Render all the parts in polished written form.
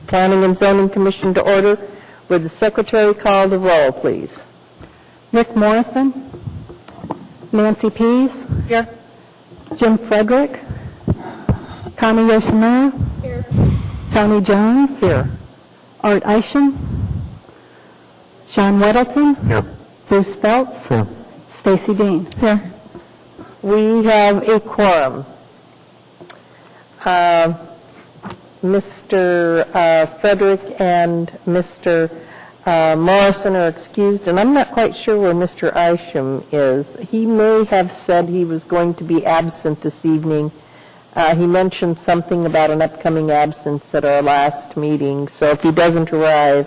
Planning and Zoning Commission to order. Would the secretary call the roll, please? Rick Morrison. Nancy Pease. Here. Jim Frederick. Connie Yoshimura. Here. Tony Jones. Here. Art Isham. Sean Weddleton. Here. Bruce Phelps. Here. Stacy Dean. Here. We have a quorum. Mr. Frederick and Mr. Morrison are excused, and I'm not quite sure where Mr. Isham is. He may have said he was going to be absent this evening. He mentioned something about an upcoming absence at our last meeting, so if he doesn't arrive,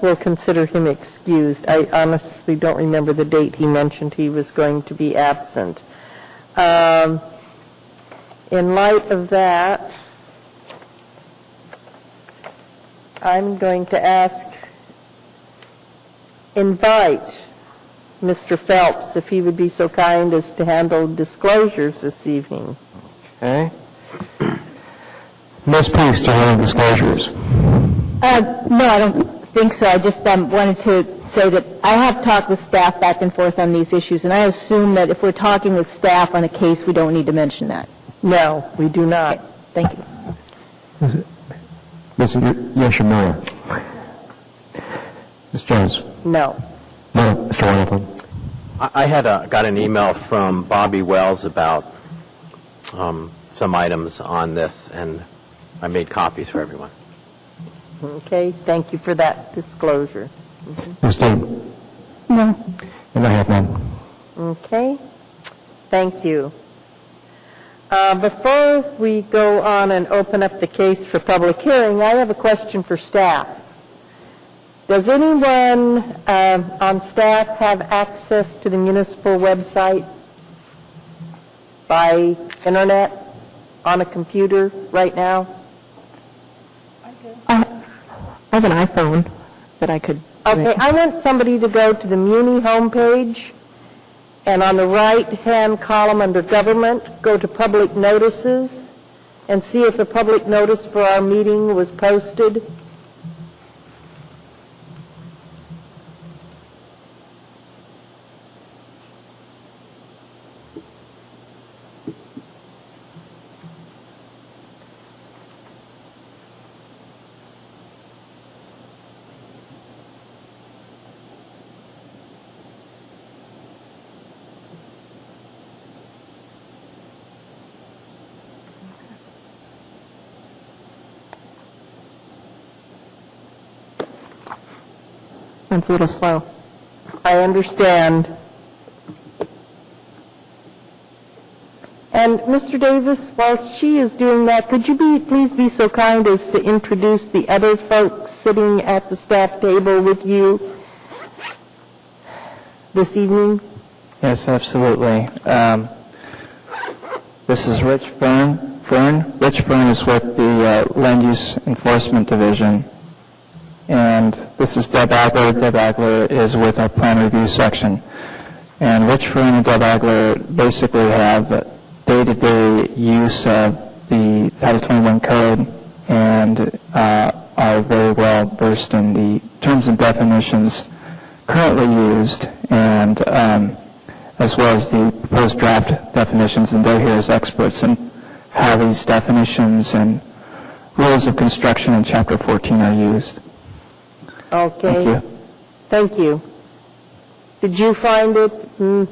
we'll consider him excused. I honestly don't remember the date he mentioned he was going to be absent. In light of that, I'm going to invite Mr. Phelps, if he would be so kind as to handle disclosures this evening. Okay. Ms. Pease, do you have any disclosures? No, I don't think so. I just wanted to say that I have talked with staff back and forth on these issues, and I assume that if we're talking with staff on a case, we don't need to mention that. No, we do not. Okay. Thank you. Ms. Yoshimura. Ms. Jones. No. No. Mr. Weddleton. I had got an email from Bobby Wells about some items on this, and I made copies for everyone. Okay, thank you for that disclosure. Ms. Dean. No. And I have none. Okay, thank you. Before we go on and open up the case for public hearing, I have a question for staff. Does anyone on staff have access to the municipal website by internet on a computer right now? I have an iPhone that I could... Okay, I want somebody to go to the Muni homepage, and on the right-hand column under Government, go to Public Notices, and see if the public notice for our meeting was posted. It's a little slow. I understand. And Mr. Davis, while she is doing that, could you please be so kind as to introduce the other folks sitting at the staff table with you this evening? Yes, absolutely. This is Rich Fern. Rich Fern is with the Land Use Enforcement Division. And this is Deb Agler. Deb Agler is with our Plan Review section. And Rich Fern and Deb Agler basically have day-to-day use of the Title 21 code and are very well versed in the terms and definitions currently used, and as well as the proposed draft definitions, and they're here as experts in how these definitions and rules of construction in Chapter 14 are used. Okay. Thank you. Thank you. Did you find it? I know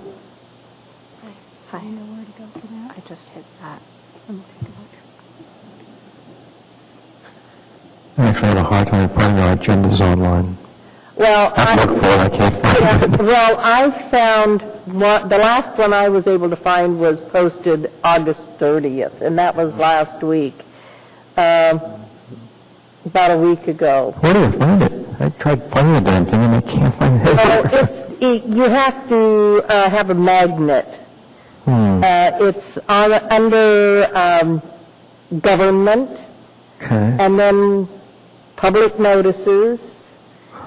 where to go for that. I just hit that. I actually have a hard time finding our agendas online. Well, I've looked for it. I can't find it. Well, I found the last one I was able to find was posted August 30th, and that was last week, about a week ago. Where do I find it? I tried finding the damn thing and I can't find it. Well, you have to have a magnet. It's under Government, Okay. and then Public Notices,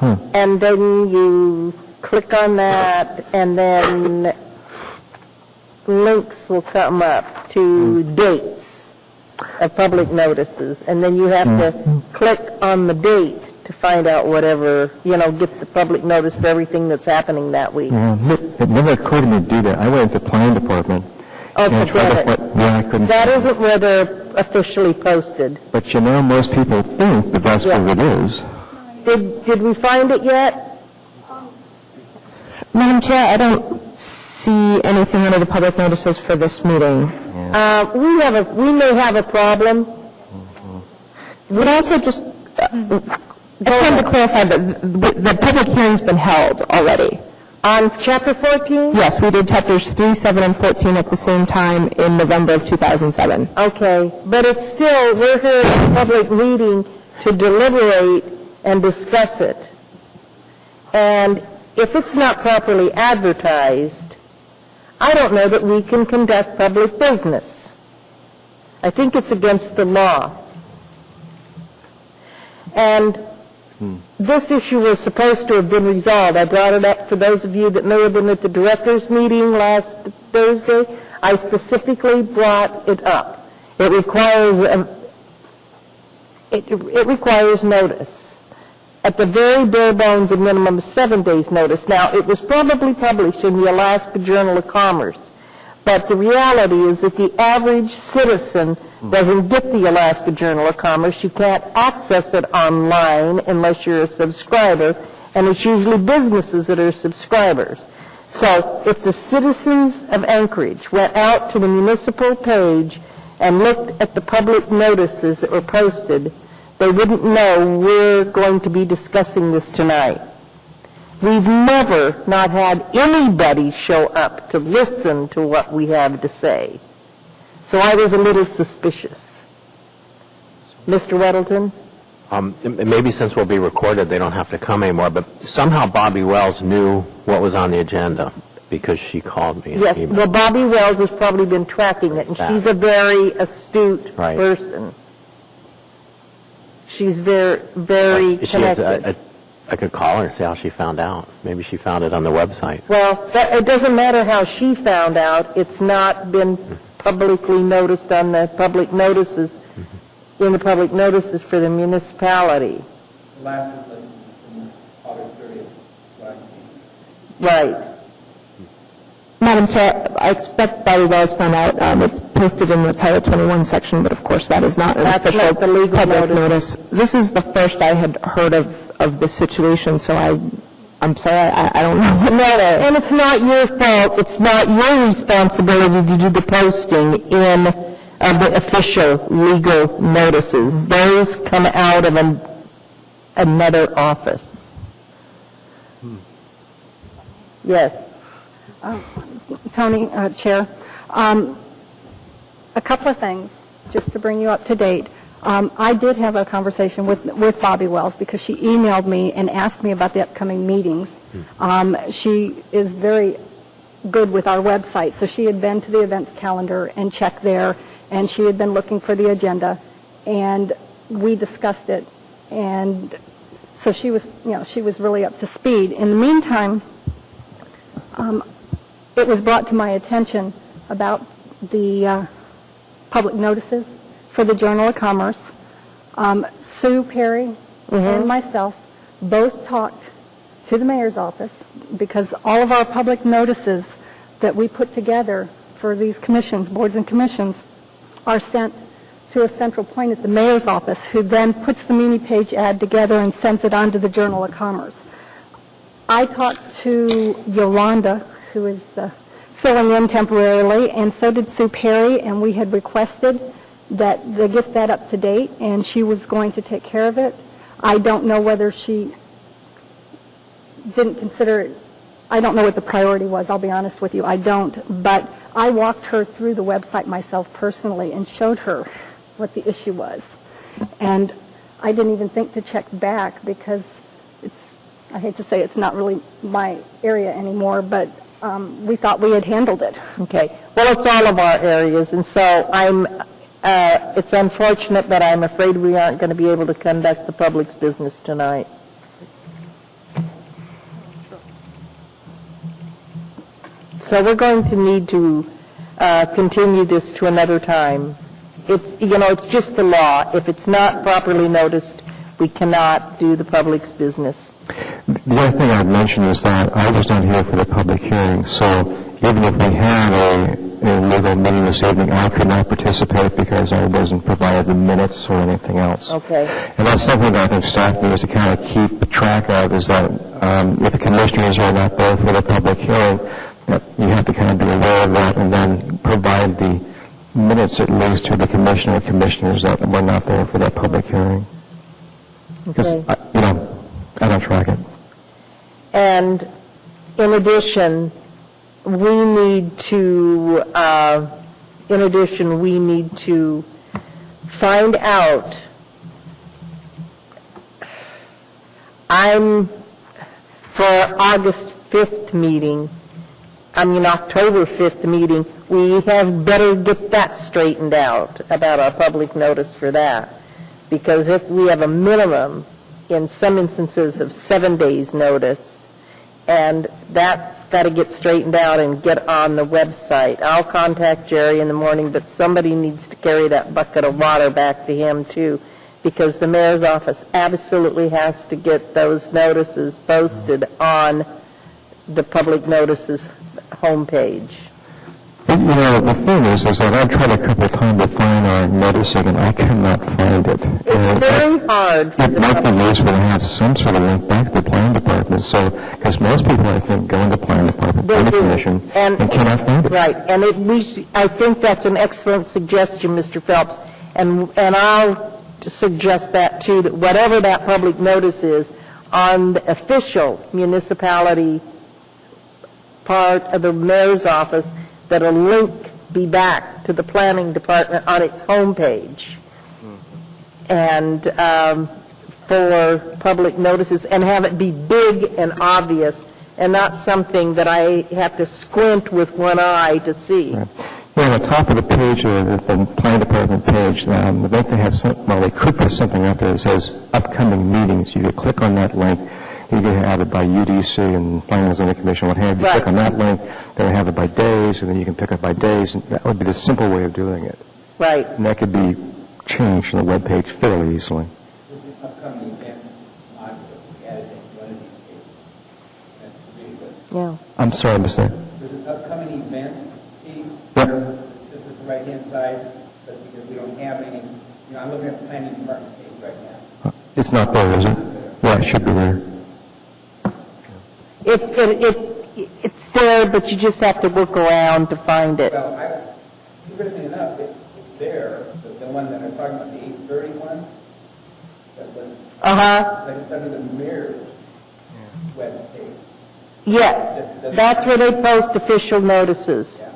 and then you click on that, and then links will come up to dates. of public notices, and then you have to click on the date to find out whatever, get the public notice for everything that's happening that week. It never occurred to me to do that. I went to the planning department. Oh, and tried forget to it. Yeah, I couldn't. That isn't where they're officially posted. But most people think that that's where it is. Did we find it yet? Madam Chair, I don't see anything under the public notices for this meeting. We may have a problem. Would also just, I wanted to clarify that the public hearing's been held already. On Chapter 14? Yes, we did chapters 3, 7, and 14 at the same time in November of 2007. Okay, but it's still, we're here at a public meeting to deliberate and discuss it. And if it's not properly advertised, I don't know that we can conduct public business. I think it's against the law. And this issue was supposed to have been resolved. I brought it up for those of you that may have been at the directors' meeting last Thursday. I specifically brought it up. It requires notice. At the very bare bones, a minimum of 7 days' notice. Now, it was probably published in the Alaska Journal of Commerce, but the reality is that the average citizen doesn't get the Alaska Journal of Commerce. You can't access it online unless you're a subscriber, and it's usually businesses that are subscribers. So if the citizens of Anchorage went out to the municipal page and looked at the public notices that were posted, they wouldn't know we're going to be discussing this tonight. We've never not had anybody show up to listen to what we have to say. So I was a little suspicious. Mr. Weddleton? Maybe since we'll be recorded, they don't have to come anymore, but somehow Bobby Wells knew what was on the agenda because she called me. Yes, well, Bobby Wells has probably been tracking it, and she's a very astute Right. person. She's very, very connected. I could call her and see how she found out. Maybe she found it on the website. Well, it doesn't matter how she found out. It's not been publicly noticed on the public notices, in the public notices for the municipality. Last is August 30th. Right. Madam Chair, I expect Bobby Wells found out. It's posted in the Title 21 section, but of course that is not an That's official not the legal public notice. This is the first I had heard of this situation, so I'm sorry, I don't know. No, and it's not your fault. It's not your responsibility to do the posting in the official legal notices. Those come out of another office. Yes. Tony, Chair, a couple of things, just to bring you up to date. I did have a conversation with Bobby Wells because she emailed me and asked me about the upcoming meetings. She is very good with our website, so she had been to the events calendar and checked there, and she had been looking for the agenda, and we discussed it, and so she was really up to speed. In the meantime, it was brought to my attention about the public notices for the Journal of Commerce. Sue Perry and myself both talked to the mayor's office because all of our public notices that we put together for these commissions, boards and commissions, are sent to a central point at the mayor's office, who then puts the Muni page ad together and sends it on to the Journal of Commerce. I talked to Yolanda, who is filling in temporarily, and so did Sue Perry, and we had requested that they get that up to date, and she was going to take care of it. I don't know whether she didn't consider it. I don't know what the priority was, I'll be honest with you. I don't. But I walked her through the website myself personally and showed her what the issue was. And I didn't even think to check back because I hate to say it's not really my area anymore, but we thought we had handled it. Okay. Well, it's all of our areas, and so it's unfortunate, but I'm afraid we aren't going to be able to conduct the public's business tonight. So we're going to need to continue this to another time. It's, it's just the law. If it's not properly noticed, we cannot do the public's business. The other thing I'd mention is that I was not here for the public hearing, so even if we had a legal meeting this evening, I could not participate because I wasn't provided the minutes or anything else. Okay. And that's something that I think staff needs to kind of keep track of, is that if the commissioners are not there for the public hearing, that you have to kind of be aware of that and then provide the minutes at least to the commissioner or commissioners that were not there for that public hearing. Because, Okay. I don't track it. And in addition, we need to find out, for our August 5th meeting, October 5th meeting, we have better get that straightened out about our public notice for that. Because if we have a minimum, in some instances, of 7 days' notice, and that's got to get straightened out and get on the website. I'll contact Jerry in the morning, but somebody needs to carry that bucket of water back to him, too, because the mayor's office absolutely has to get those notices posted on the public notices homepage. But, the thing is that I've tried a couple of times to find our noticing, and I cannot find it. It's very hard for It the might be public. useful to have some sort of link back to the planning department, because most people, I think, go into planning department, They planning do. commission, And- and cannot find it. Right, and I think that's an excellent suggestion, Mr. Phelps, and I'll suggest that too, that whatever that public notice is on the official municipality part of the mayor's office, that a link be back to the planning department on its homepage. And for public notices, and have it be big and obvious, and not something that I have to squint with one eye to see. Right. On the top of the page, the planning department page, I think they have they could put something up there that says upcoming meetings. You could click on that link. You can have it by UDC and Planning and Zoning Commission, what have you. Right. Click on that link, then have it by days, and then you can pick up by days. And that would be the simple way of doing it. Right. And that could be changed on the web page fairly easily. There's an upcoming event module we added in one of these pages. That's really good. Yeah. I'm sorry, Mr. There's an upcoming event piece. Yep. This is the right-hand side, but because we don't have any, I'm looking at the planning department page right now. It's not there, is it? Yeah, it should be there. It's there, but you just have to work around to find it. Well, interestingly enough, it's there, the one that I'm talking about, the 8:30 one, that was, Uh-huh. like it's under the mayor's web page. Yes, that's where they post official notices. Yeah.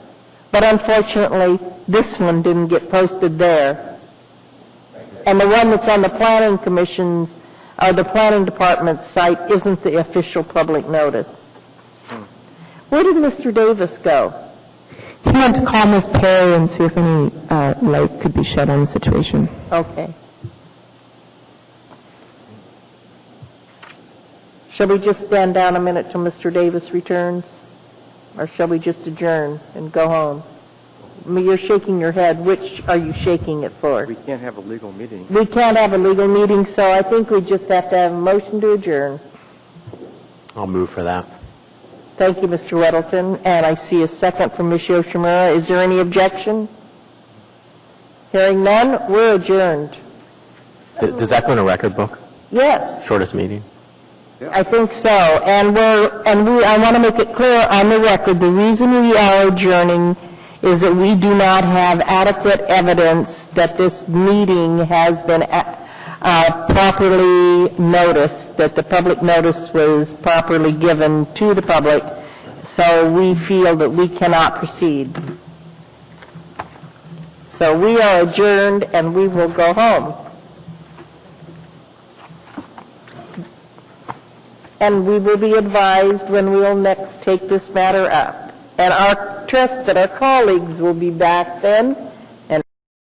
But unfortunately, this one didn't get posted there. And the one that's on the planning commission's, or the planning department's site isn't the official public notice. Where did Mr. Davis go? He went to call Ms. Perry and see if any light could be shed on the situation. Okay. Shall we just stand down a minute till Mr. Davis returns? Or shall we just adjourn and go home? You're shaking your head. Which are you shaking it for? We can't have a legal meeting. We can't have a legal meeting, so I think we just have to have a motion to adjourn. I'll move for that. Thank you, Mr. Weddleton, and I see a second from Ms. Yoshimura. Is there any objection? Hearing none, we're adjourned. Does that go in a record book? Yes. Shortest meeting? I think so. And I want to make it clear on the record, the reason we are adjourning is that we do not have adequate evidence that this meeting has been properly noticed, that the public notice was properly given to the public, so we feel that we cannot proceed. So we are adjourned and we will go home. And we will be advised when we will next take this matter up. And our trust that our colleagues will be back then